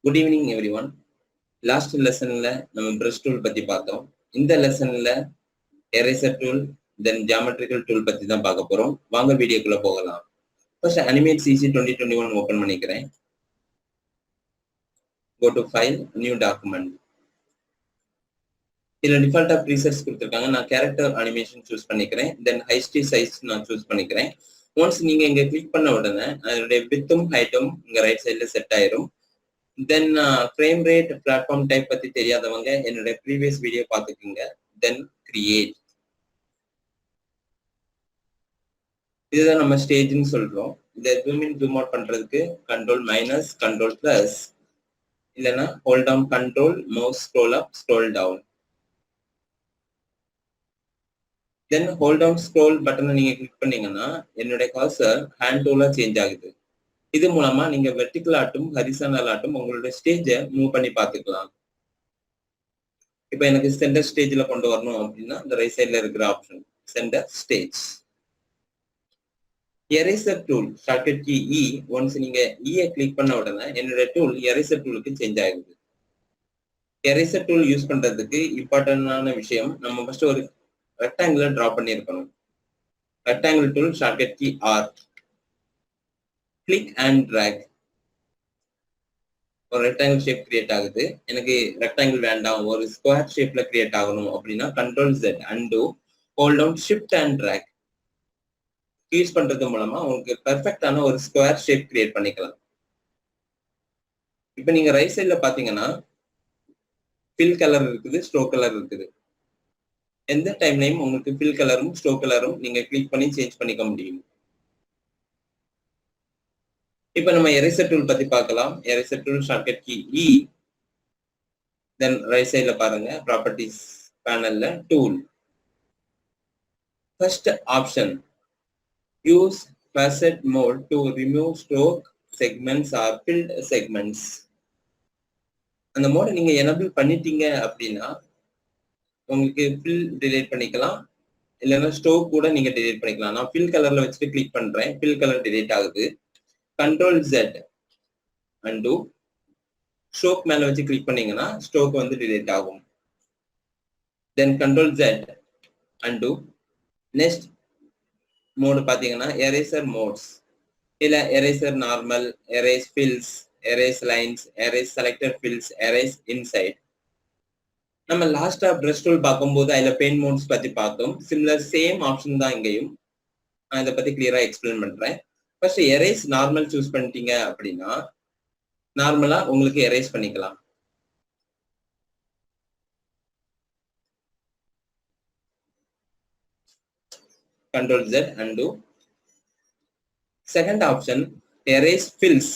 Good evening everyone. Last lesson la நம்ம brush tool பத்தி பார்த்தோம். இந்த லெசன்ல eraser tool then geometrical tool பத்தி தான் பார்க்க போறோம். வாங்க வீடியோக்குள்ள போகலாம். First Animate CC 2021 ஓபன் பண்ணிக்கிறேன். Go to file, new document. இதுல டிஃபால்ட்டா presets கொடுத்திருக்காங்க. நான் character animation choose பண்ணிக்கிறேன். Then height size நான் choose பண்ணிக்கிறேன். Once நீங்க இங்க கிளிக் பண்ண உடனே அதோட width-உம் height-உம் இங்க ரைட் சைடுல செட் ஆயிரும். Then frame rate platform type பத்தி தெரியாதவங்க என்னோட previous video பார்த்துக்குங்க. Then create. இதுதான் நம்ம ஸ்டேஜ்னு சொல்றோம். இதை zoom in zoom out பண்றதுக்கு control minus control plus இல்லனா hold down control mouse scroll up scroll down. Then hold down scroll பட்டனை நீங்க கிளிக் பண்ணீங்கன்னா என்னோட cursor hand tool-ஆ சேஞ்ச் ஆகுது. இது மூலமா நீங்க வெர்டிகல் ஆட்டும் ஹரிசாண்டல் ஆட்டும் உங்களோட ஸ்டேஜை மூவ் பண்ணி பார்த்துக்கலாம். இப்போ எனக்கு சென்டர் ஸ்டேஜ்ல கொண்டு வரணும் அப்படின்னா இந்த ரைட் சைடுல இருக்கிற option centre stage. Eraser tool shortcut key E. Once நீங்க இ கிளிக் பண்ண உடனே என்னோட டூல் எரேசர் டூலுக்கு சேஞ்ச் ஆகுது. எரேசர் டூல் யூஸ் பண்றதுக்கு இம்பார்ட்டன்டான விஷயம், நம்ம ஃபர்ஸ்ட் ஒரு ரெக்டாங்கிள் டிரா பண்ணியிருக்கணும். Rectangle tool shortcut key R. Click and drag. ஒரு ரெக்டாங்கிள் ஷேப் கிரியேட் ஆகுது. எனக்கு ரெக்டாங்கிள் வேண்டாம், ஒரு ஸ்கொயர் ஷேப்ல கிரியேட் ஆகணும் அப்படின்னா control Z and hold down shift and drag use பண்றது மூலமா உங்களுக்கு பெர்ஃபெக்டான ஒரு ஸ்கொயர் ஷேப் கிரியேட் பண்ணிக்கலாம். இப்போ நீங்க ரைட் சைட்ல பாத்தீங்கன்னா ஃபில் கலர் இருக்குது, ஸ்ட்ரோக் கலர் இருக்குது. எந்த டைம்லயும் உங்களுக்கு ஃபில் கலரும் ஸ்ட்ரோக் கலரும் நீங்க கிளிக் பண்ணி சேஞ்ச் பண்ணிக்க முடியும். இப்போ நம்ம எரேசர் டூல் பத்தி பார்க்கலாம். Eraser tool shortcut key E. Then right சைடுல பாருங்க ப்ராப்பர்ட்டிஸ் பேனல்ல tool. First option use facet mode to remove stroke segments or filled segments. அந்த மோட நீங்க எனேபிள் பண்ணிட்டீங்க அப்படின்னா உங்களுக்கு fill delete பண்ணிக்கலாம், இல்லைன்னா ஸ்ட்ரோக் கூட நீங்க delete பண்ணிக்கலாம். நான் fill கலர்ல வச்சுட்டு கிளிக் பண்றேன், fill கலர் delete ஆகுது. Control Z undo stroke மேல வச்சு கிளிக் பண்ணீங்கன்னா ஸ்ட்ரோக் வந்து delete ஆகும். Then Control Z undo. Next mode பாத்தீங்கன்னா eraser modes. இல்ல eraser normal, erase fills, erase lines, erase selected fills, erase inside. நம்ம லாஸ்டா brush tool பார்க்கும்போது அதுல பெயிண்ட் மோட்ஸ் பத்தி பார்த்தோம். சிமிலர் சேம் ஆப்ஷன் தான் இங்கேயும். நான் இதை பத்தி கிளியரா எக்ஸ்பிளைன் பண்றேன். ஃபர்ஸ்ட் எரேஸ் நார்மல் சூஸ் பண்ணிட்டீங்க அப்படின்னா நார்மலா உங்களுக்கு எரேஸ் பண்ணிக்கலாம். Control Z undo. Second option erase fils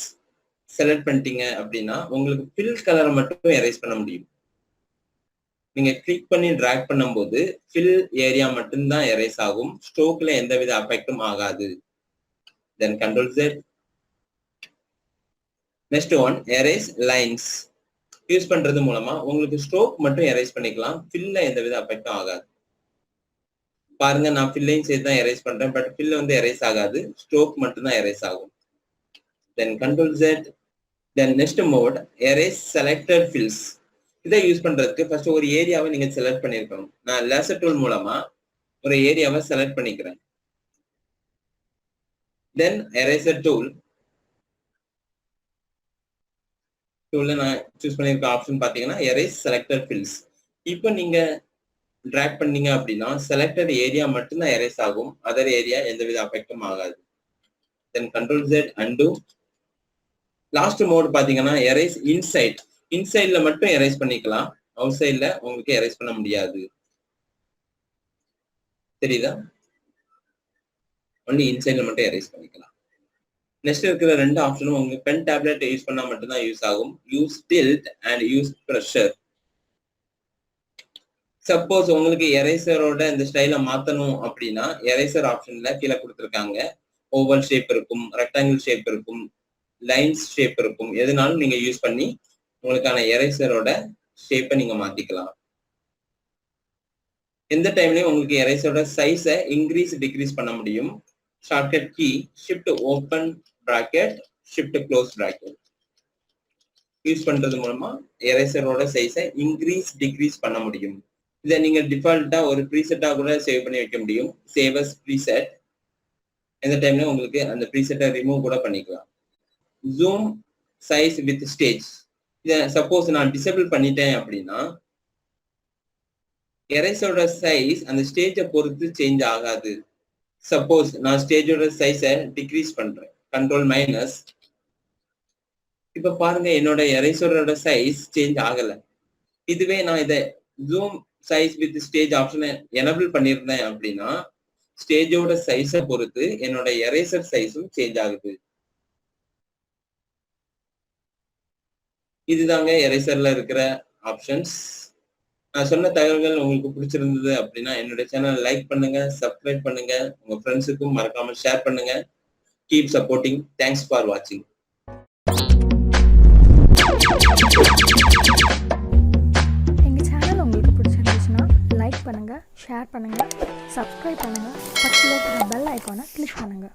select பண்ணிட்டீங்க அப்படின்னா உங்களுக்கு ஃபில் கலரை மட்டும் எரேஸ் பண்ண முடியும். நீங்க கிளிக் பண்ணி டிராக் பண்ணும்போது ஃபில் ஏரியா மட்டும்தான் எரேஸ் ஆகும், ஸ்ட்ரோக்ல எந்தவித அஃபெக்டும் ஆகாது. Then Control Z. Next one erase lines use பண்றது மூலமா உங்களுக்கு ஸ்ட்ரோக் மட்டும் எரேஸ் பண்ணிக்கலாம், ஃபில்ல எந்தவித அஃபெக்டும் ஆகாது. பாருங்க நான் ஃபில்லையும் சேர்த்து தான் எரேஸ் பண்றேன், பட் ஃபில் வந்து எரேஸ் ஆகாது, ஸ்ட்ரோக் மட்டும் தான் எரேஸ் ஆகும். Then Control Z. Then next mode erase selected fills. இதை யூஸ் பண்றதுக்கு ஃபர்ஸ்ட் ஒரு ஏரியாவை நீங்க செலக்ட் பண்ணிருக்கணும். நான் லேசர் டூல் மூலமா ஒரு ஏரியாவை செலக்ட் பண்ணிக்கிறேன். தென் எரேசர் டூல் டூல்ல நான் சூஸ் பண்ணிருக்க ஆப்ஷன் பாத்தீங்கன்னா எரேஸ் செலக்டட் ஃபில்ஸ். இப்போ நீங்க டிராக் பண்ணீங்க அப்படின்னா செலக்டட் ஏரியா மட்டும்தான் எரேஸ் ஆகும், அதர் ஏரியா எந்தவித அஃபெக்டும் ஆகாது. Then Control Z undo. Last mode பாத்தீங்கன்னா எரேஸ் இன்சைட். இன்சைட்ல மட்டும் எரேஸ் பண்ணிக்கலாம், அவுட் சைட்ல உங்களுக்கு எரேஸ் பண்ண முடியாது. தெரியுதா? ஒன்லி இன்சைட்ல மட்டும் எரேஸ் பண்ணிக்கலாம். நெக்ஸ்ட் இருக்கிற ரெண்டு ஆப்ஷனும் உங்களுக்கு பென் டேப்லெட் யூஸ் பண்ணா மட்டும்தான் யூஸ் ஆகும். Use tilt and use pressure. Suppose உங்களுக்கு எரேசரோட இந்த ஸ்டைல மாத்தணும் அப்படின்னா எரேசர் ஆப்ஷன்ல கீழே கொடுத்துருக்காங்க. ஓவல் ஷேப் இருக்கும், ரெக்டாங்கிள் ஷேப் இருக்கும், லைன்ஸ் ஷேப் இருக்கும். எதுனாலும் நீங்க யூஸ் பண்ணி உங்களுக்கான எரேசரோட ஷேப்பை நீங்க மாத்திக்கலாம். எந்த டைம்லயும் உங்களுக்கு எரேசரோட சைஸை இன்க்ரீஸ் டிக்ரீஸ் பண்ண முடியும். Shortcut key shift open bracket shift close bracket. Use பண்றது மூலமா எரேசரோட சைஸை இன்க்ரீஸ் டிக்ரீஸ் பண்ண முடியும். இதை நீங்க டிஃபால்ட்டா ஒரு ப்ரீசெட்டா கூட சேவ் பண்ணி வைக்க முடியும். Save as preset. எந்த டைம்ல உங்களுக்கு அந்த ப்ரீசெட்டை ரிமூவ் கூட பண்ணிக்கலாம். Zoom size with stage. இதை சப்போஸ் நான் டிசேபிள் பண்ணிட்டேன் அப்படின்னா எரேசரோட சைஸ் அந்த ஸ்டேஜை பொறுத்து சேஞ்ச் ஆகாது. சப்போஸ் நான் ஸ்டேஜோட சைஸை டிக்ரீஸ் பண்றேன், கண்ட்ரோல் மைனஸ். இப்ப பாருங்க என்னோட எரேசரோட சைஸ் சேஞ்ச் ஆகல. இதுவே நான் இதை ஜூம் சைஸ் வித் ஸ்டேஜ் ஆப்ஷனை எனபிள் பண்ணியிருந்தேன் அப்படின்னா ஸ்டேஜோட சைஸை பொறுத்து என்னோட எரேசர் சைஸும் சேஞ்ச் ஆகுது. இதுதாங்க எரேசர்ல இருக்கிற ஆப்ஷன்ஸ். நான் சொன்ன தகவல்கள் உங்களுக்கு பிடிச்சிருந்தது அப்படின்னா என்னோட சேனல் லைக் பண்ணுங்க, சப்ஸ்கிரைப் பண்ணுங்க, உங்க ஃப்ரெண்ட்ஸுக்கும் மறக்காம ஷேர் பண்ணுங்க. Keep supporting. தேங்க்ஸ் ஃபார் வாட்சிங். எங்கள் சேனல் உங்களுக்கு பிடிச்சிருந்துச்சுன்னா லைக் பண்ணுங்கள், ஷேர் பண்ணுங்கள், சப்ஸ்கிரைப் பண்ணுங்கள், பக்கத்தில் இருக்கிற பெல் ஐக்கானை கிளிக் பண்ணுங்கள்.